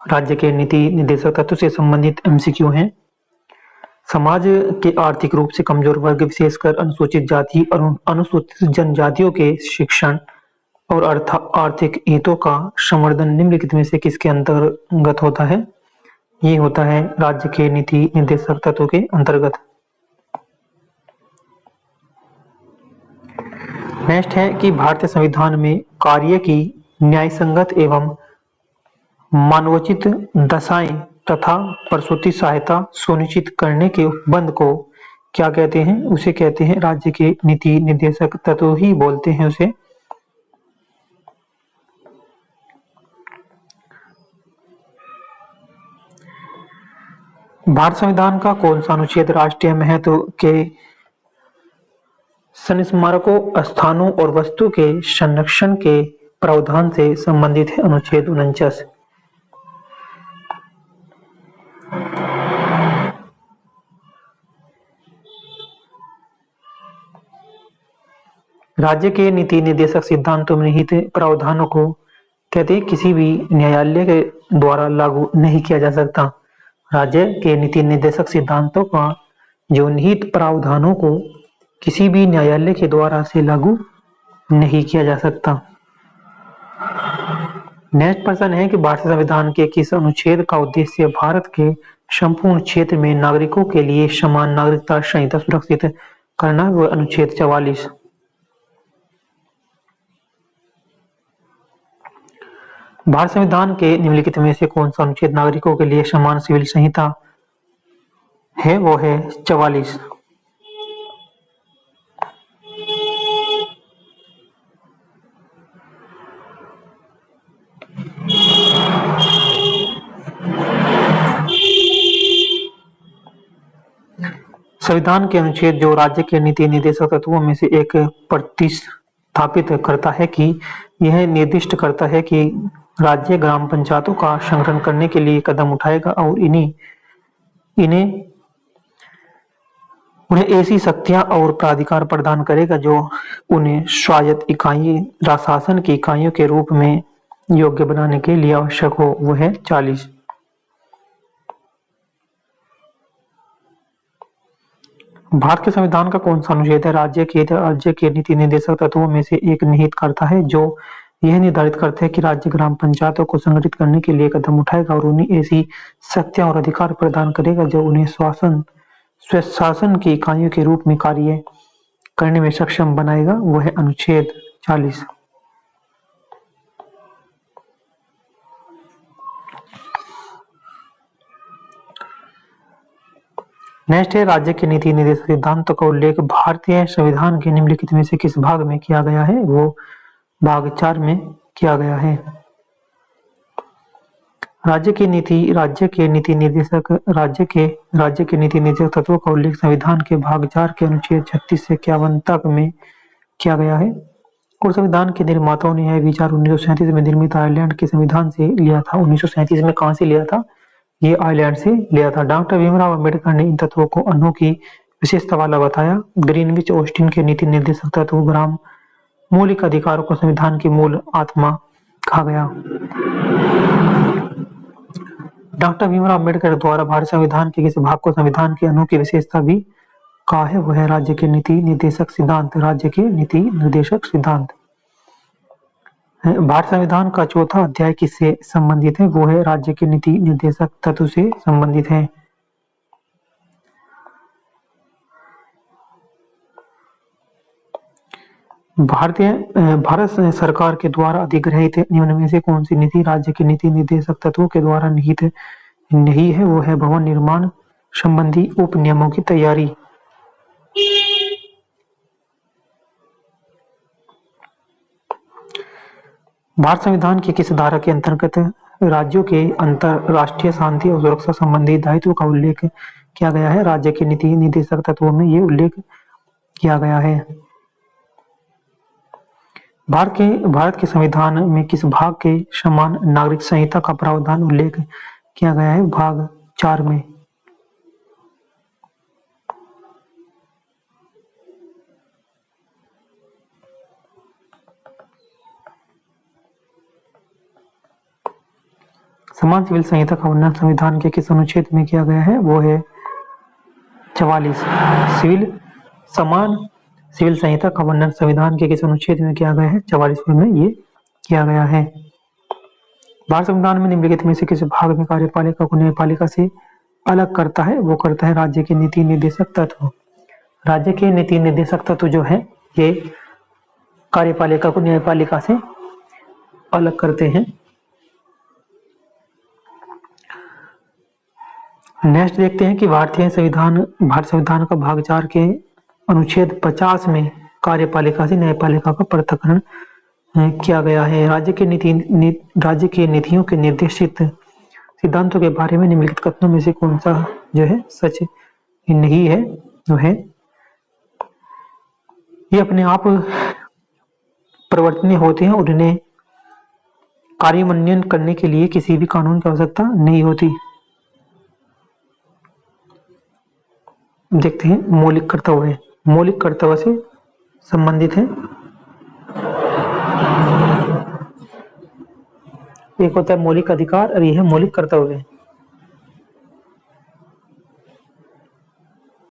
राज्य के नीति निर्देशक तत्व से संबंधित एमसीक्यू हैं। समाज के आर्थिक रूप से कमजोर वर्ग, विशेषकर अनुसूचित जाति और अनुसूचित जनजातियों के शिक्षण और आर्थिक हितों का संवर्धन निम्नलिखित में से किसके अंतर्गत होता है? ये होता है राज्य के नीति निर्देशक तत्वों के अंतर्गत। नेक्स्ट है कि भारतीय संविधान में कार्य की न्यायसंगत एवं मानवोचित दशाएं तथा प्रसूति सहायता सुनिश्चित करने के उपबंध को क्या कहते हैं? उसे कहते हैं राज्य के नीति निर्देशक तत्व ही बोलते हैं उसे। भारत संविधान का कौन सा अनुच्छेद राष्ट्रीय महत्व के संस्मारकों, स्थानों और वस्तु के संरक्षण के प्रावधान से संबंधित है? अनुच्छेद 49। राज्य के नीति निर्देशक सिद्धांतों में निहित प्रावधानों को कहते हैं किसी भी न्यायालय के द्वारा लागू नहीं किया जा सकता। राज्य के नीति निर्देशक सिद्धांतों का जो निहित प्रावधानों को किसी भी न्यायालय के द्वारा से लागू नहीं किया जा सकता। नेक्स्ट प्रश्न है कि भारतीय संविधान के किस अनुच्छेद का उद्देश्य भारत के संपूर्ण क्षेत्र में नागरिकों के लिए समान नागरिकता संहिता सुरक्षित करना? वह अनुच्छेद 44। भारत संविधान के निम्नलिखित में से कौन सा अनुच्छेद नागरिकों के लिए समान सिविल संहिता है? वो है 44। संविधान के अनुच्छेद जो राज्य के नीति निर्देशक तत्वों में से एक प्रतिस्थापित करता है कि यह निर्दिष्ट करता है कि राज्य ग्राम पंचायतों का संगठन करने के लिए कदम उठाएगा और उन्हें ऐसी शक्तियां और प्राधिकार प्रदान करेगा जो उन्हें स्वायत्त इकाई शासन की इकाइयों के रूप में योग्य बनाने के लिए आवश्यक हो। वह है 40। भारत के संविधान का कौन सा अनुच्छेद है राज्य के नीति निर्देशक तत्वों में से एक निहित करता है जो यह निर्धारित करता है कि राज्य ग्राम पंचायतों को संगठित करने के लिए कदम उठाएगा और उन्हें ऐसी शक्तियां और अधिकार प्रदान करेगा जो उन्हें स्वशासन की इकाइयों के रूप में कार्य करने में सक्षम बनाएगा? वह है अनुच्छेद 40। नेक्स्ट है राज्य के नीति निर्देशक सिद्धांतों का उल्लेख भारतीय संविधान के निम्नलिखित में से किस भाग में किया गया है? वो भाग 4 में किया गया है। राज्य के नीति निर्देशक तत्वों का उल्लेख संविधान के भाग 4 के अनुच्छेद 36 से 51 तक में किया गया है और संविधान के निर्माताओं ने यह विचार 1937 में निर्मित आयरलैंड के संविधान से लिया था। 1937 में कहां से लिया था? ये आयरलैंड से लिया था। डॉक्टर भीमराव अंबेडकर ने इन तत्वों को अनोखी विशेषता वाला बताया। ग्रीनविच ऑस्टिन के नीति निर्देशक तत्व ग्राम मौलिक अधिकारों को संविधान की मूल आत्मा कहा गया। डॉक्टर भीमराव अंबेडकर द्वारा भारत संविधान के किसी भाग को संविधान की अनोखी विशेषता भी कहा है? वह है राज्य के नीति निर्देशक सिद्धांत। राज्य के नीति निर्देशक सिद्धांत। भारत संविधान का चौथा अध्याय किससे संबंधित है? वो है राज्य के नीति निर्देशक तत्व से संबंधित है। भारत सरकार के द्वारा अधिग्रहित निम्न में से कौन सी नीति राज्य के नीति निर्देशक तत्वों के द्वारा निहित नहीं है? वो है भवन निर्माण संबंधी उप नियमों की तैयारी। भारत संविधान की किस धारा के अंतर्गत राज्यों के अंतरराष्ट्रीय शांति और सुरक्षा संबंधी दायित्व का उल्लेख किया गया है? राज्य के नीति निर्देशक तत्वों में ये उल्लेख किया गया है। भारत के संविधान में किस भाग के समान नागरिक संहिता का प्रावधान उल्लेख किया गया है? भाग 4 में। समान सिविल संहिता का वर्णन संविधान के किस अनुच्छेद में किया गया है? वो है 44। समान सिविल संहिता का वर्णन संविधान के किस अनुच्छेद में किया गया है? 44वें में ये किया गया है। भारत संविधान में निम्नलिखित में से किस भाग में कार्यपालिका को न्यायपालिका से अलग करता है? वो करता है राज्य के नीति निर्देशक तत्व। राज्य के नीति निर्देशक तत्व जो है ये कार्यपालिका को न्यायपालिका से अलग करते हैं। नेक्स्ट देखते हैं कि भारत संविधान का भाग 4 के अनुच्छेद 50 में कार्यपालिका से न्यायपालिका का पृथक्करण किया गया है। राज्य के नीतियों के निर्देशित सिद्धांतों के बारे में निम्नलिखित कथनों में से कौन सा जो है सच नहीं है? जो है ये अपने आप परिवर्तनीय होते हैं और इन्हें कार्यान्वयन करने के लिए किसी भी कानून की आवश्यकता नहीं होती। देखते हैं मौलिक कर्तव्य से संबंधित है। एक होता है मौलिक अधिकार और यह है मौलिक कर्तव्य।